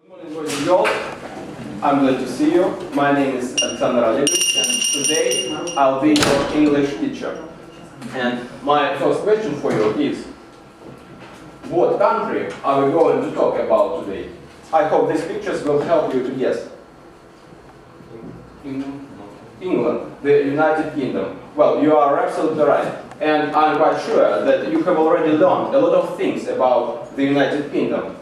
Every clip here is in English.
Good morning, boys and girls. I'm glad to see you. My name is Alexander Olevich, and today I'll be your English teacher. And my first question for you is, what country are we going to talk about today? I hope these pictures will help you to guess. England, the United Kingdom. Well, you are absolutely right. And I'm quite sure that you have already learned a lot of things about the United Kingdom.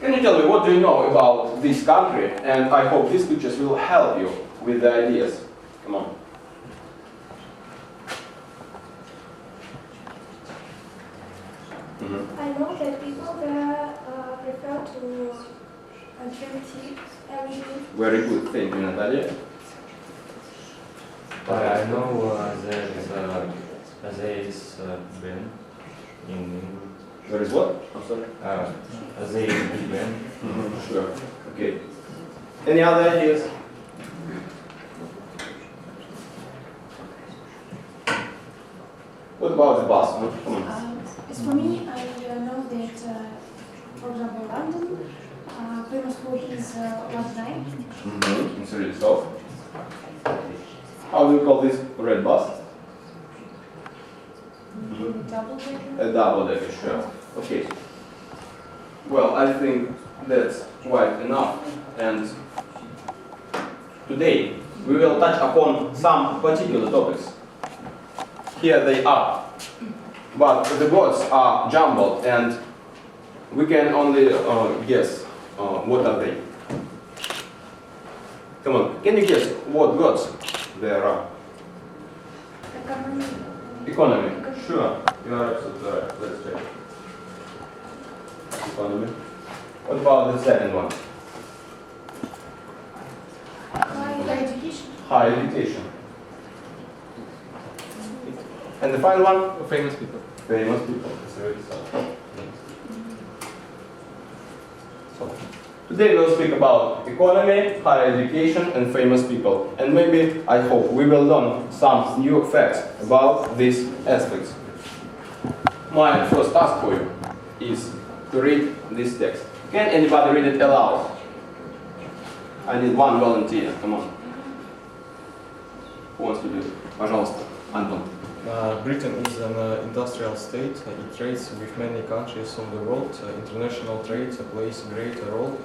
Can you tell me, what do you know about this country? And I hope these pictures will help you with the ideas. Come on. I know that people there prefer to drink tea every day. Very good, thank you, Natalia. I know there is band in England. There is what? I'm sorry. There is big band. Sure. Okay. Any other ideas? What about the bus? Come on. As for me, I know that, for example, London, famous food is lasagna. It's really soft. How do you call this red bus? Double decker. A double decker, sure. Okay. Well, I think that's quite enough. And today we will touch upon some particular topics. Here they are. But the words are jumbled and we can only guess what are they. Come on, can you guess what words there are? Economy. Economy. Sure, you are absolutely right. Let's check. Economy. What about the second one? Higher education. Higher education. And the final one? Famous people. Famous people. It's really soft. So, today we'll speak about economy, higher education, and famous people. And maybe, I hope, we will learn some new facts about these aspects. My first task for you is to read this text. Can anybody read it aloud? I need one volunteer. Come on. Who wants to do it? Пожалуйста, Антон. Britain is an industrial state. It trades with many countries of the world. International trade plays a great role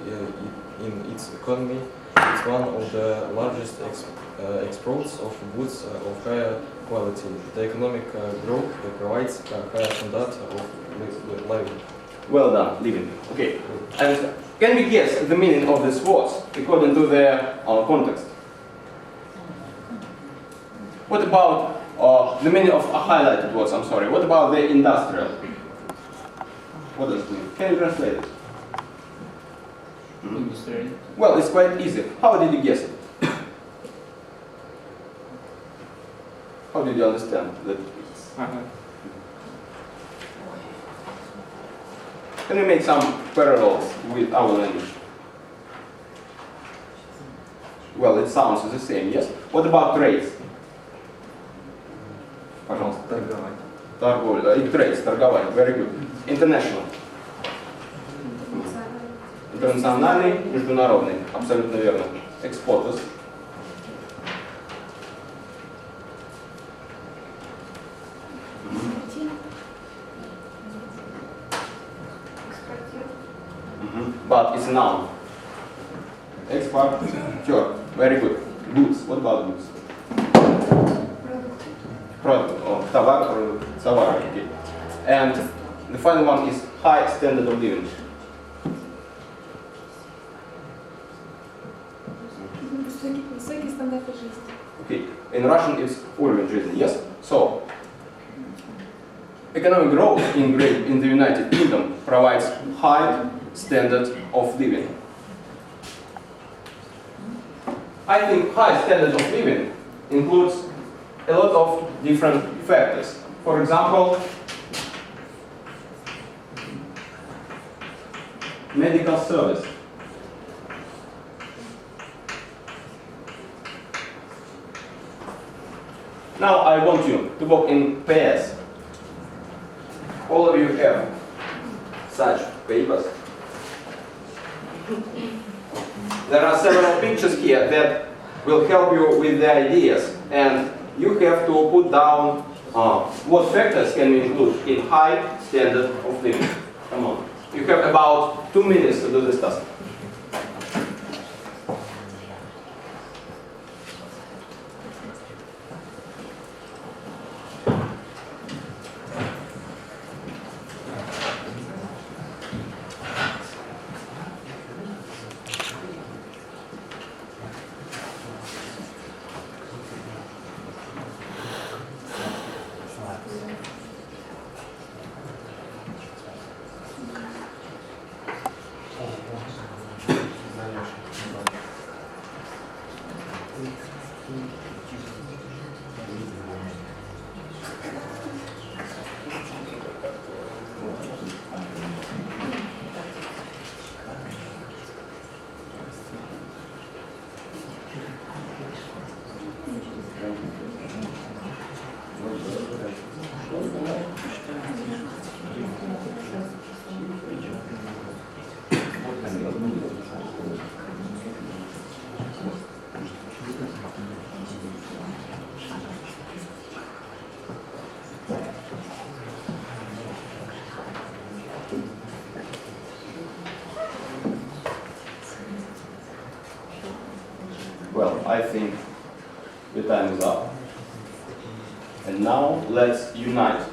in its economy. It's one of the largest exports of goods of higher quality. The economic growth provides a higher standard of living. Well done, living. Okay. And can we guess the meaning of these words according to their context? What about the meaning of highlighted words? I'm sorry. What about the industrial? What does it mean? Can you translate it? Industry. Well, it's quite easy. How did you guess it? How did you understand that? Can we make some parallels with our language? Well, it sounds the same, yes? What about trades? Пожалуйста. Торговать. Торговля. Trades, торговать. Very good. International. Интернациональный, международный. Абсолютно верно. Exporters. But it's a noun. Exporter. Very good. Goods. What about goods? Product. Oh, товар, продукт. Товар. Okay. And the final one is high standard of living. Высокий стандарт жизни. Okay. In Russian it's уровень жизни. Yes. So economic growth in the United Kingdom provides high standard of living. I think high standard of living includes a lot of different factors. For example, medical service. Now I want you to work in pairs. All of you have such papers. There are several pictures here that will help you with the ideas, and you have to put down what factors can we include in high standard of living. Come on. You have about 2 minutes to do this task. Well, I think the time is up. And now let's unite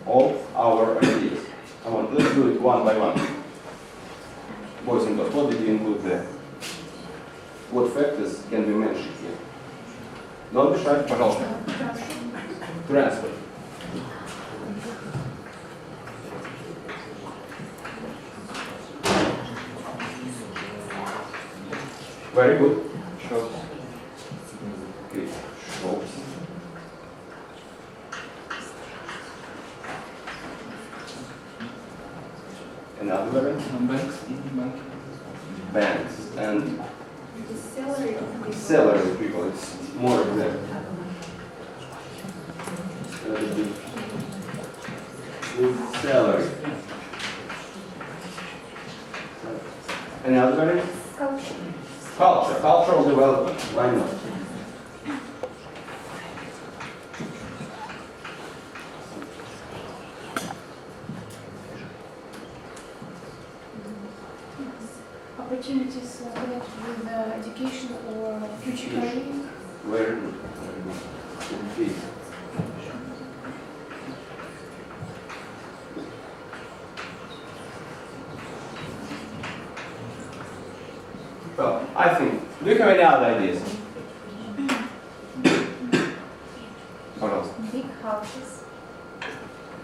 all our ideas. Come on, let's do it one by one. Boys and girls, what did you include there? What factors can be mentioned here? Don't be shy, пожалуйста. Transfer. Very good. Shops. Okay, shops. Another variant? Banks and The salary of people. salary of people. It's more exact. With salary. Any other variant? Culture. Culture, cultural development, why not? Opportunities connected with education or future career. Very good, very good. Okay. Well, I think, do you have any other ideas? What else? Big houses.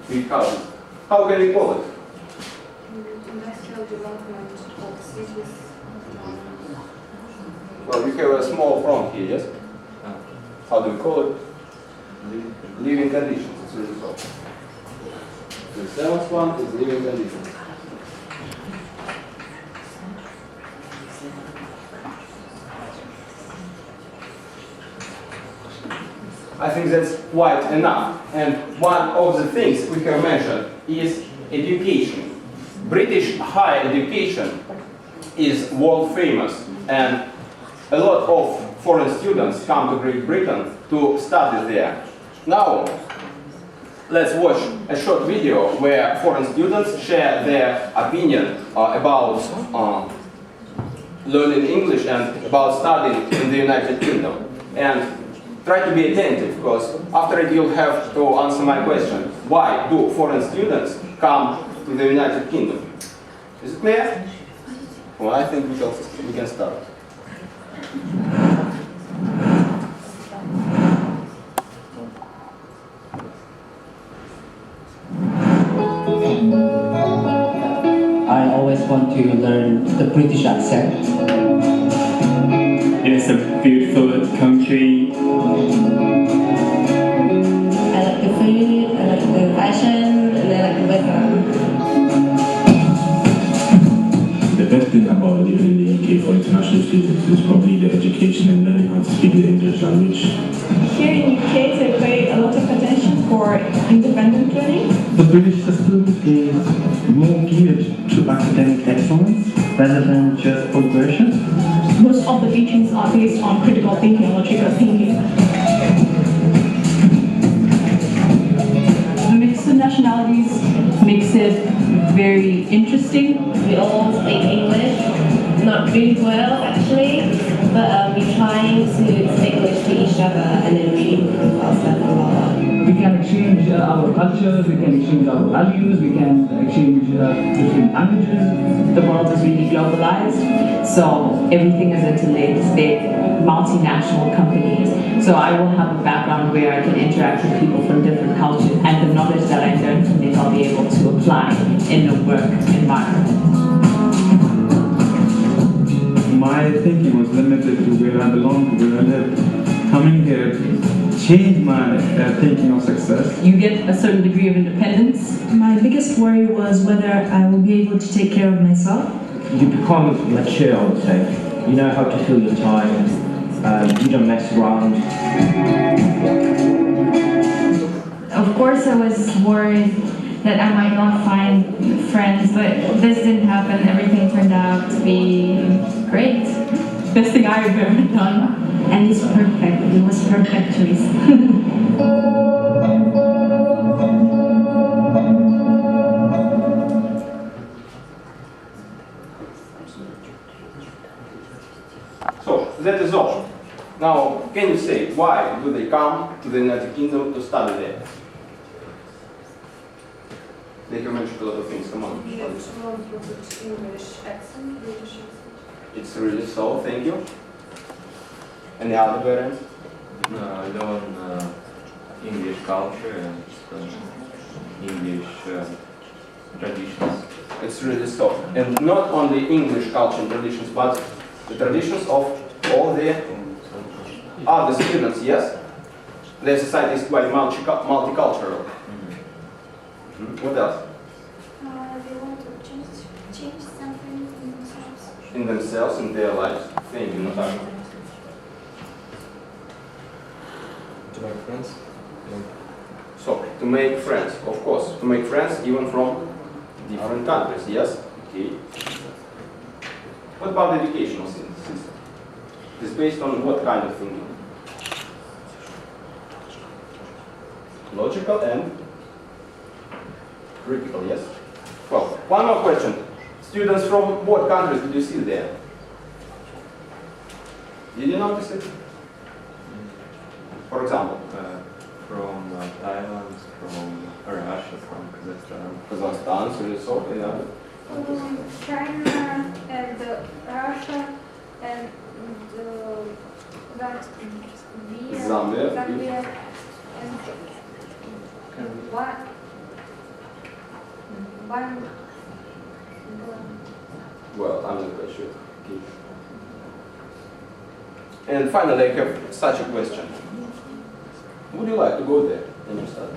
Big houses. How can we call it? Industrial development of cities. Well, we have a small front here, yes? How do we call it? Living conditions. It's really short. The seventh one is living conditions. I think that's quite enough. And one of the things we have mentioned is education. British higher education is world famous, and a lot of foreign students come to Great Britain to study there. Now, let's watch a short video where foreign students share their opinion about learning English and about studying in the United Kingdom. And try to be attentive, because after it you'll have to answer my question. Why do foreign students come to the United Kingdom? Is it clear? Well, I think we can start. I always want to learn the British accent. It's a beautiful country. I like the food, I like the fashion, and I like the weather. The best thing about living in the UK for international students is probably the education and learning how to speak the English language. Here in UK, they pay a lot of attention for independent learning. The British system is more geared to academic excellence rather than just progression. Most of the teachings are based on critical thinking and logical thinking. The mix of nationalities makes it very interesting. We all speak English, not really well actually, but we're trying to speak English to each other and then we improve ourselves a lot. We can exchange our cultures, we can exchange our values, we can exchange different languages. The world is really globalized, so everything is interlinked. They're multinational companies. So I will have a background where I can interact with people from different cultures, and the knowledge that I learn from it I'll be able to apply in the work environment. My thinking was limited to where I belong, to where I live. Coming here changed my thinking of success. You get a certain degree of independence. My biggest worry was whether I will be able to take care of myself. You become mature, I would say. You know how to fill your time. You don't mess around. Of course I was worried that I might not find friends, but this didn't happen. Everything turned out to be great. Best thing I've ever done. And it's perfect. It was perfect choice. So, that is all. Now, can you say why do they come to the United Kingdom to study there? They have mentioned a lot of things. Come on. English accent, British accent. It's really so. Thank you. Any other parents? Learn English culture and English traditions. It's really so. And not only English culture and traditions, but the traditions of all the other students, yes? Their society is quite multicultural. What else? They want to change something in themselves. In themselves, in their lives. Thank you, Natasha. To make friends? Yeah. So, to make friends, of course. To make friends even from different countries, yes? Okay. What about the educational system? It's based on what kind of thinking? Logical and critical, yes? Well, one more question. Students from what countries did you see there? Did you notice it? For example? From Thailand, from Russia, from Kazakhstan. Kazakhstan, so yeah. China and Russia and Zambia and one. Well, I'm not quite sure. Okay. And finally, I have such a question. Would you like to go there and you study?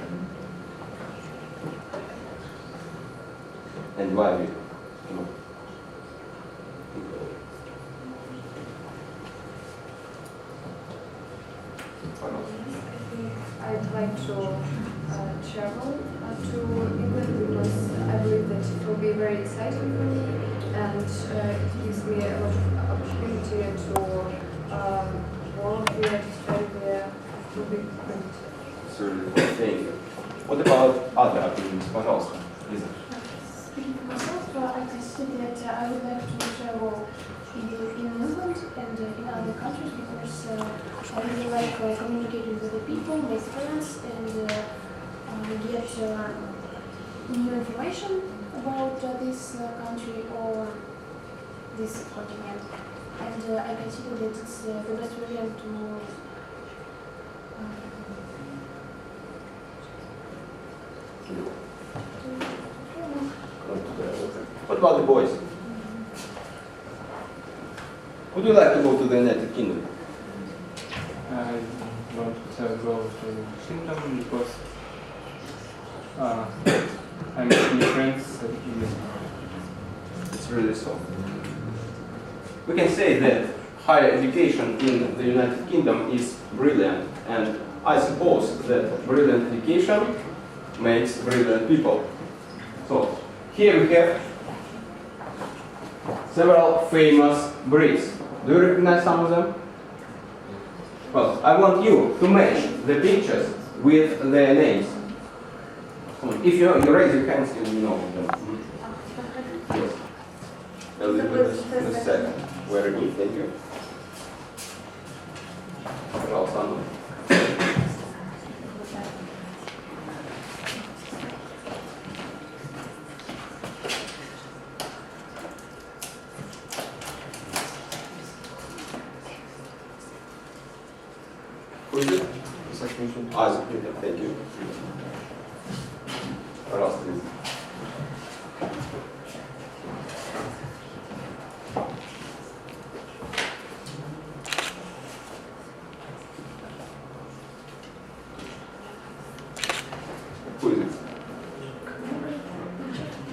And why you? No. I'd like to travel to England because I believe that it will be very exciting for me and it gives me a lot of opportunity to work there, to study there. It will be great. Thank you. What about other activities? Пожалуйста, Лиза. Speaking for myself, I can say that I would like to travel in England and in other countries because I really like communicating with the people, make friends, and get new information about this country or this continent. And I consider that it's the best variant to What about the boys? Would you like to go to the United Kingdom? I want to go to Kingdom because I make new friends in this. It's really so. We can say that higher education in the United Kingdom is brilliant, and I suppose that brilliant education makes brilliant people. So here we have several famous breeds. Do you recognize some of them? Well, I want you to match the pictures with their names. If you raise your hands, you know them. Yes. A little bit in a second. Very good, thank you. Пожалуйста, Анна. Who is it? Thank you. Пожалуйста, Лиза. Who is it?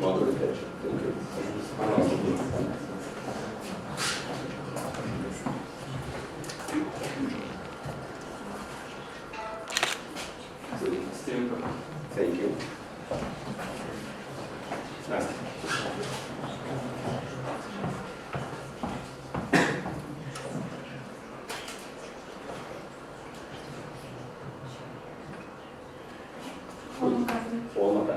Молодой Тэтчер. Thank you. Пожалуйста, Лиза. Thank you. Настя. Полнота.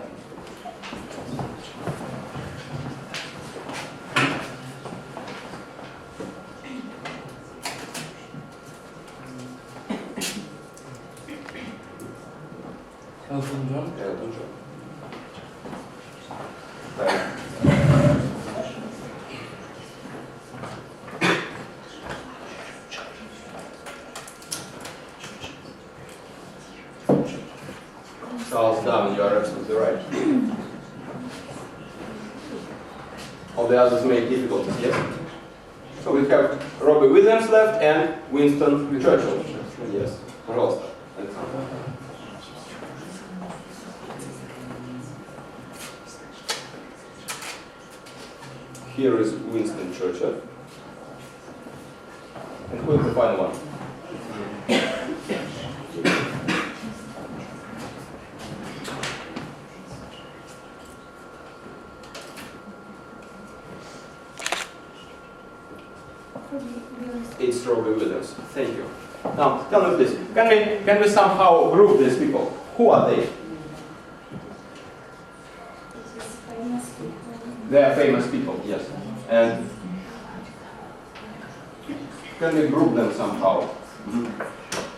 Elton John. Elton John. Charles Darwin, you are absolutely right. All the others make difficulties, yes? So we have Robbie Williams left and Winston Churchill. Yes, пожалуйста. Here is Winston Churchill. And who is the final one? It's Robbie Williams. Thank you. Now, tell me please, can we somehow group these people? Who are they? They are famous people, yes. And can we group them somehow?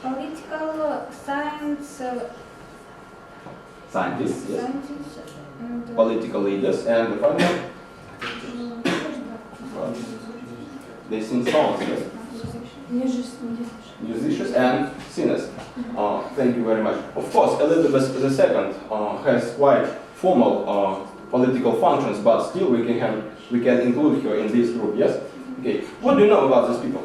Political science. Scientists, yes. Scientists and Political leaders, and the final? They sing songs, yes. Musicians and singers. Thank you very much. Of course, Elizabeth II has quite formal political functions, but still we can include her in this group. Yes. Okay. What do you know about these people?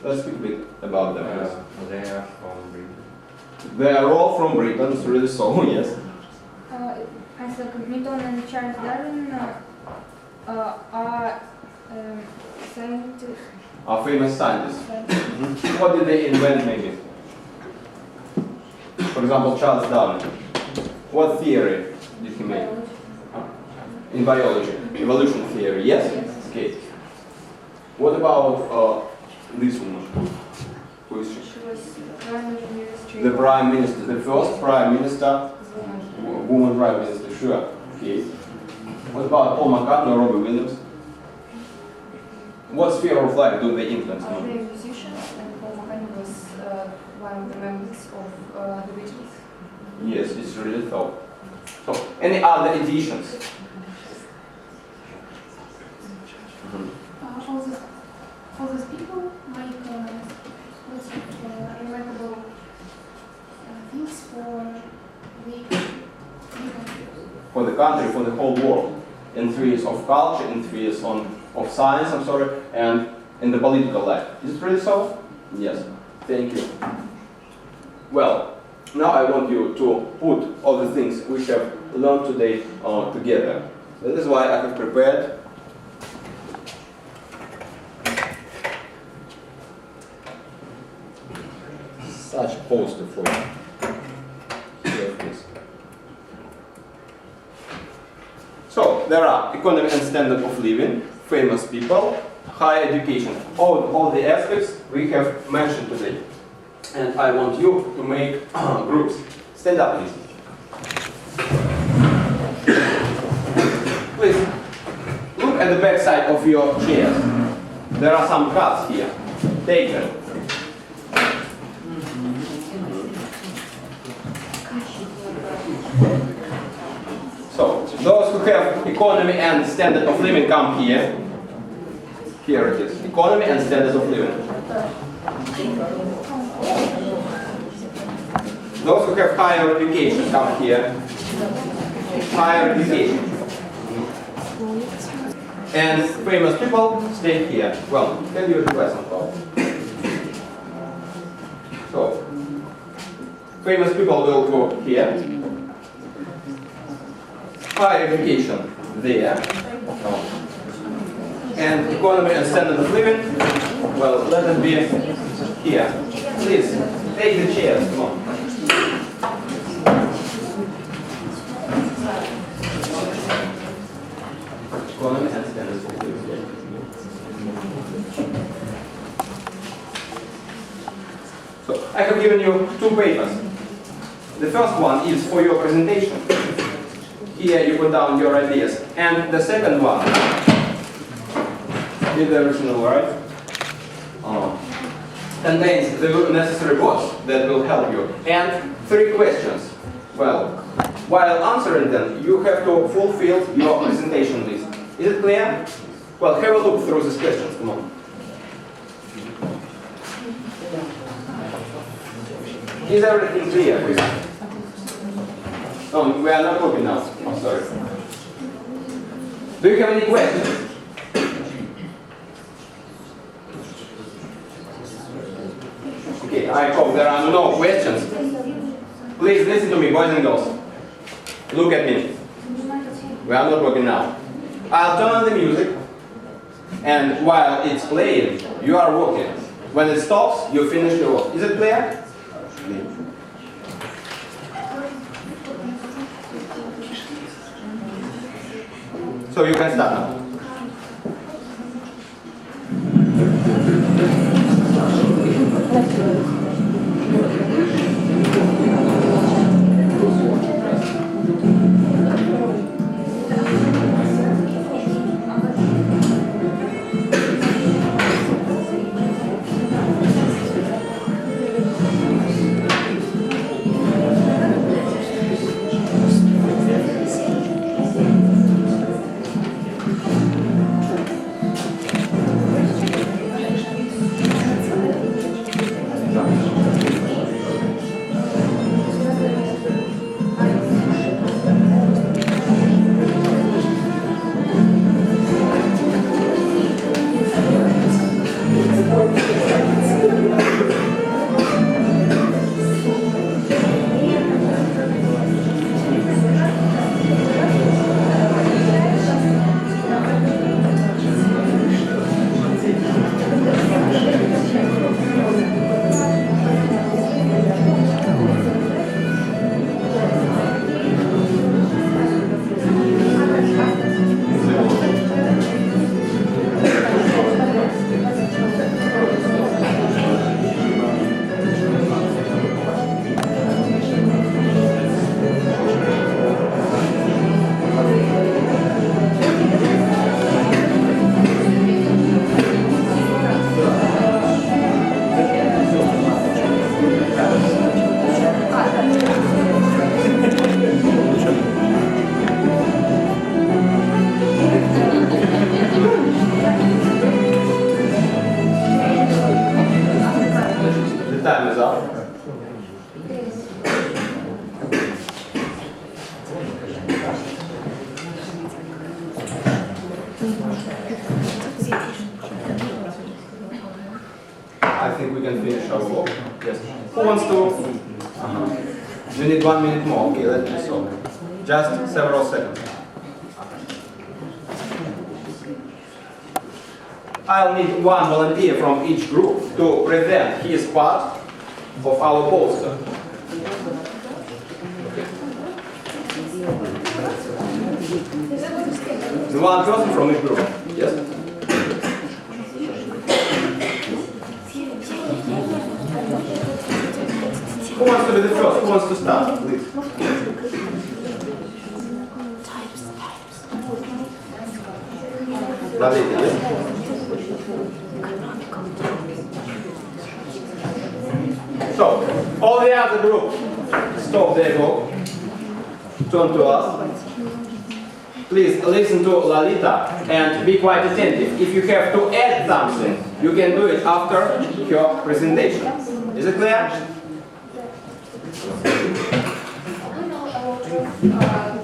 Let's speak a bit about them. Yes. They are from Britain. They are all from Britain. It's really so. Yes. Isaac Newton and Charles Darwin are scientists. Are famous scientists. What did they invent, maybe? For example, Charles Darwin. What theory did he make? In biology. Evolution theory, yes? Okay. What about this woman? Who is she? She was Prime Minister. The Prime Minister. The first Prime Minister. Woman Prime Minister, sure. Okay. What about Paul McCartney or Robbie Williams? What sphere of life do they influence? They are musicians, and Paul McCartney was one of the members of the Beatles. Yes, it's really so. So, any other additions? All those people make remarkable things for the country, for the whole world, in fields of culture, in fields of science, and in the political life. Is it really so? Yes. Thank you. Well, now I want you to put all the things we have learned today together. That is why I have prepared such a poster for you. Here it is. So, there are economy and standard of living, famous people, higher education. All the aspects we have mentioned today. And I want you to make groups. Stand up, please. Please, look at the back side of your chairs. There are some cards here. Take them. So, those who have economy and standard of living come here. Here it is. Economy and standard of living. Those who have higher education come here. Higher education. And famous people stay here. Well, can you request some call? So, famous people will go here. Higher education there. And economy and standard of living, well, let it be here. Please, take the chairs, come on. Economy and standard of living. So, I have given you two papers. The first one is for your presentation. Here you put down your ideas. And the second one, is the original, right? Contains the necessary words that will help you. And 3 questions. Well, while answering them, you have to fulfill your presentation list. Is it clear? Well, have a look through these questions. Come on. Is everything clear, please? Oh, we are not looking now. Oh, sorry. Do you have any questions? Okay, I hope there are no questions. Please listen to me, boys and girls. Look at me. We are not working now. I'll turn on the music, and while it's playing, you are working. When it stops, you finish your work. Is it clear? So you can start now. I think we can finish our work. Yes. Who wants to? You need 1 minute more. Okay, let me solve. Just several seconds. I'll need one volunteer from each group to present his part of our poster. The one person from each group. Yes? Who wants to be the first? Who wants to start, please? Lalita, yes? So, all the other group, stop their work, turn to us. Please listen to Lalita and be quite attentive. If you have to add something, you can do it after her presentation. Is it clear? We know a lot of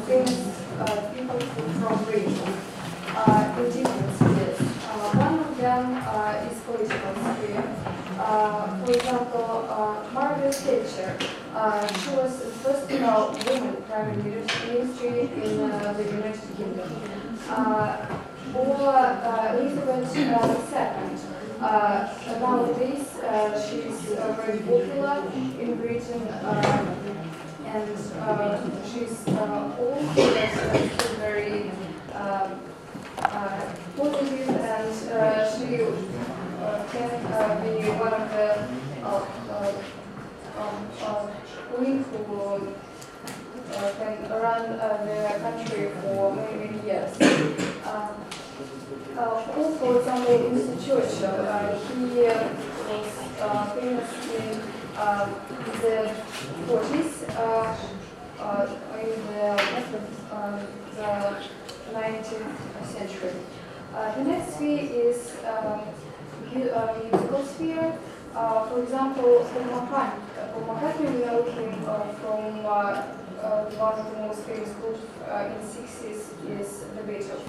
famous people from Greece in different spheres. One of them is political sphere. For example, Margaret Thatcher. She was the first woman prime ministry in the United Kingdom. Or Elizabeth II. Nowadays, she's very popular in Britain, and she's old, but still very positive, and she can be one of the women who can run the country for many, many years. For example, Mr. Churchill, he was famous in the 40s, in the 19th century. The next sphere is musical sphere. For example, Paul McCartney, we know him from one of the most famous groups in the 60s is the Beatles.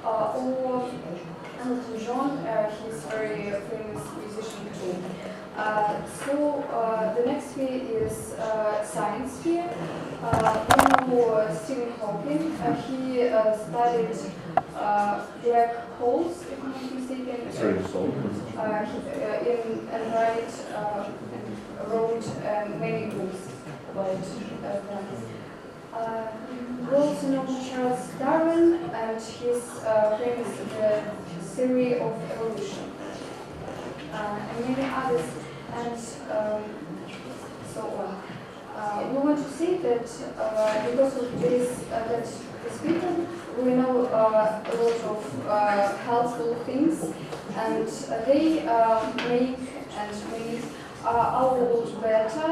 Or Elton John, he's a very famous musician too. So the next sphere is science sphere. We know Stephen Hawking. He studied black holes, if I'm not mistaken. And wrote many books about them. We also know Charles Darwin and his famous theory of evolution, and many others, and so on. We want to say that because of these people, we know a lot of helpful things, and they make our world better.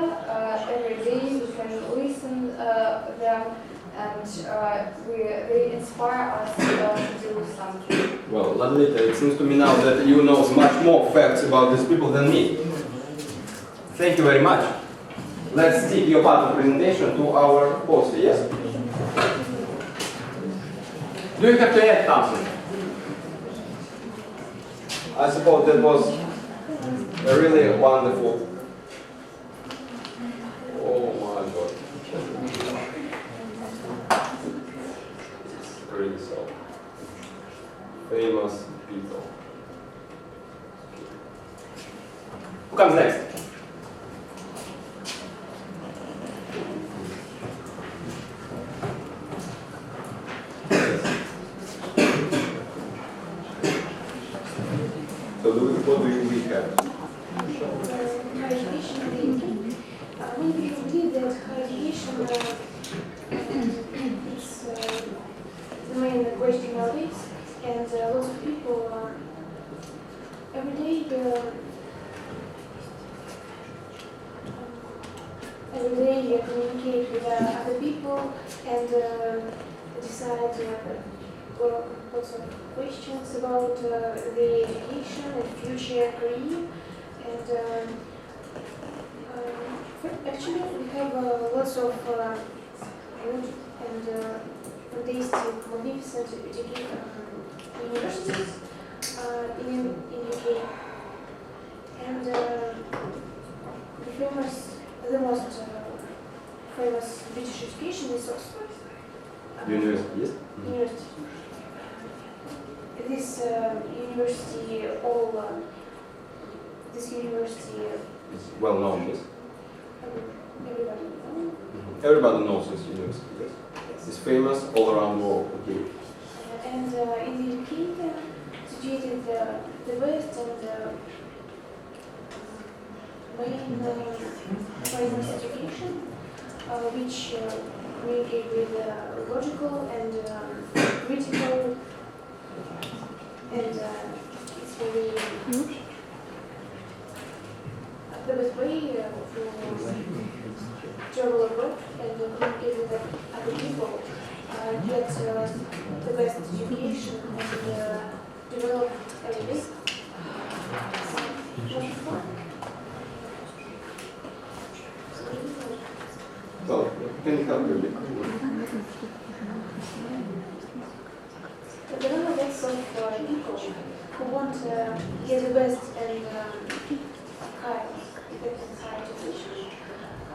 Every day we can listen them, and they inspire us to do something. Well, Lalita, it seems to me now that you know much more facts about these people than me. Thank you very much. Let's stick your part of presentation to our poster, yes? Do you have to add something? I suppose that was a really wonderful. Oh my God. It's really so. Famous people. Who comes next? So what do we have? Higher education, we believe that higher education is the main question nowadays, and lots of people every day communicate with other people and decide lots of questions about the education and future career. And actually, we have lots of good and fantastic, magnificent universities in UK. And the most famous British education is Oxford. University, yes? University. This university It's well known, yes? everybody knows. Everybody knows this university, yes? It's famous all around the world. Okay. And in the UK, situated the best and main famous education, which communicate with logical and critical, and it's very the best way to travel abroad and communicate with other people, get the best education and develop everything. Well, can you help me a bit? There are lots of people who want to get the best and high education.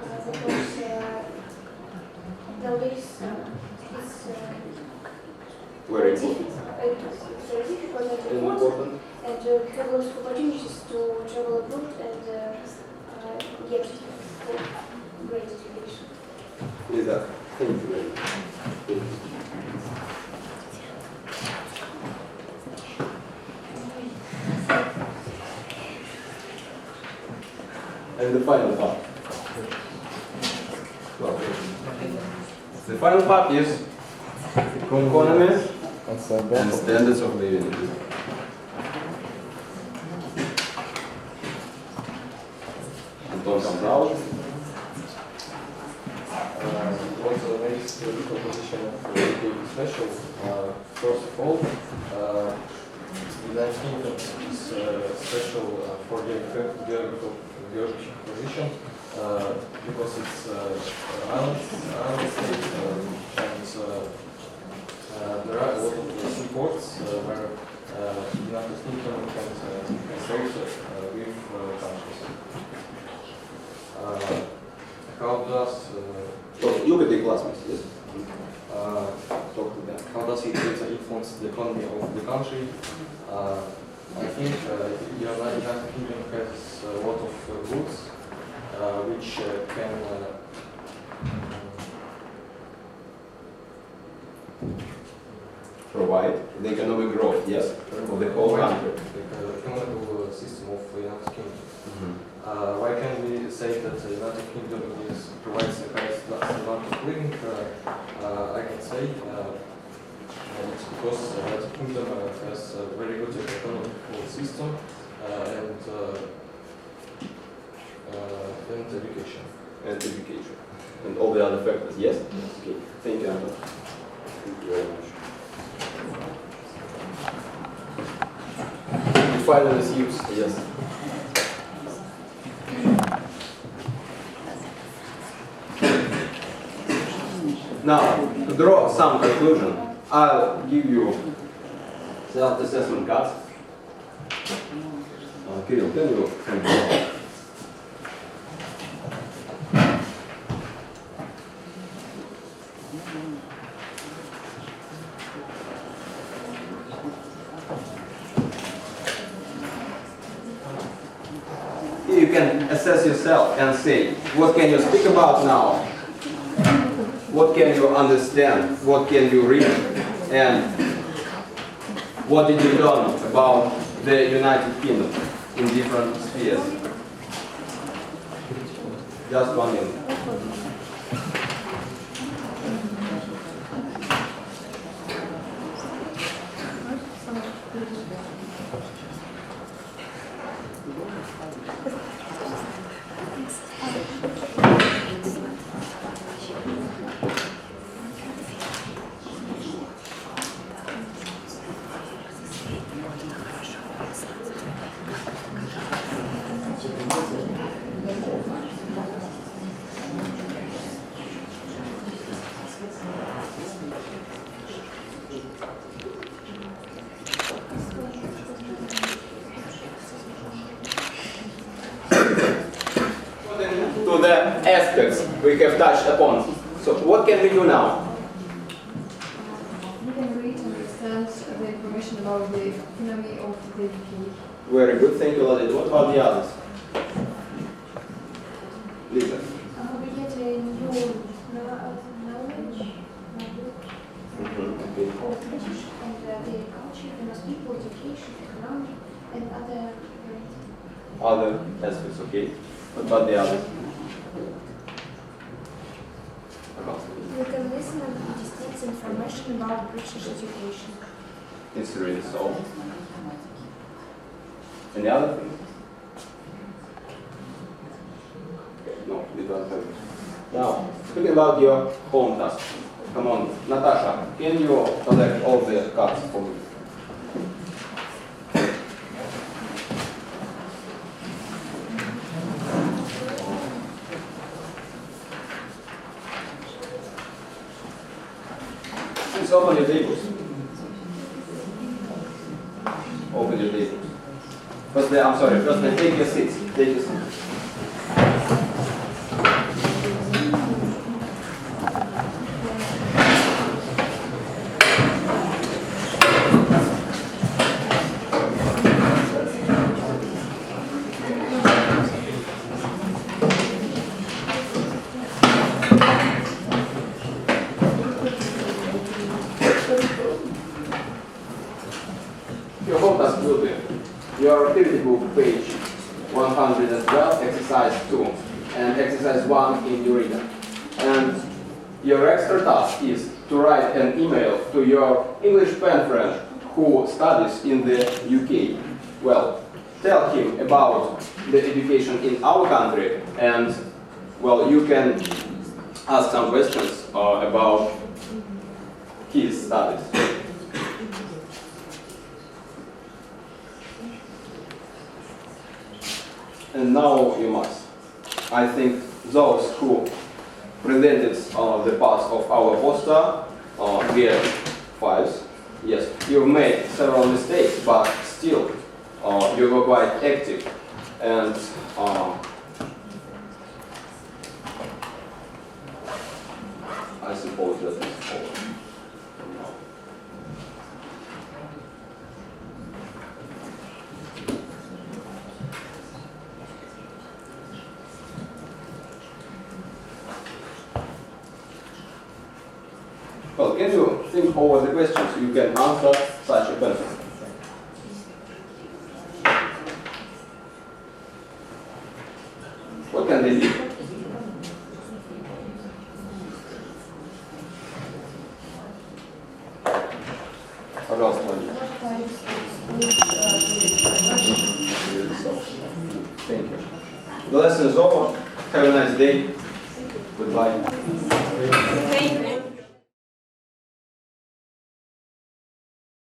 Because nowadays it's Very important. It's very difficult and And important, important. and we have lots of opportunities to travel abroad and get great education. Lisa, thank you very much. And the final part. Well, the final part is economy and standards of living. Anton comes out. What's the latest political position of the special? First of all, the United Kingdom is special for the geographical position because it's island state, and there are a lot of seaports where the United Kingdom can trade with countries. How does Look at the classmates, yes? talk to them? How does it influence the economy of the country? I think the United Kingdom has a lot of goods which can Provide the economic growth, yes, of the whole country. the economical system of the United Kingdom. Why can we say that the United Kingdom provides the highest amount of living? I can say it's because the United Kingdom has a very good economical system and education. And education. And all the other factors, yes? Okay, thank you, Anton. Thank you very much. Final is used, yes. Now, to draw some conclusion, I'll give you self-assessment cards. Kirill, can you hand it? You can assess yourself and say, what can you speak about now? What can you understand? What can you read? And what did you learn about the United Kingdom in different spheres? Just 1 minute. To the aspects we have touched upon. So what can we do now? You can read and understand the information about the economy of the UK. Very good, thank you, Ladid. What about the others? Lisa. We get a new knowledge. of British and their culture, famous people, education, economy, and other aspects, okay? What about the others? we can listen and distinct information about British education. It's really so. Any other things? No, we don't have it. Now, speaking about your home task. Come on, Natasha, can you collect all the cards for me? Please open your tables. Open your tables. First, take your seats. Take your seats. Your home task will be your activity book, page 112, exercise 2, and exercise 1 in your reader. And your extra task is to write an email to your English pen friend who studies in the UK. Well, tell him about the education in our country, and well, you can ask some questions about his studies. And now you must. I think those who presented the parts of our poster get 5s. Yes, you've made several mistakes, but still you were quite active. And I suppose that is all. Well, can you think over the questions you can answer such a question? What can they be? Пожалуйста, Владимир. Thank you. The lesson is over. Have a nice day. Goodbye.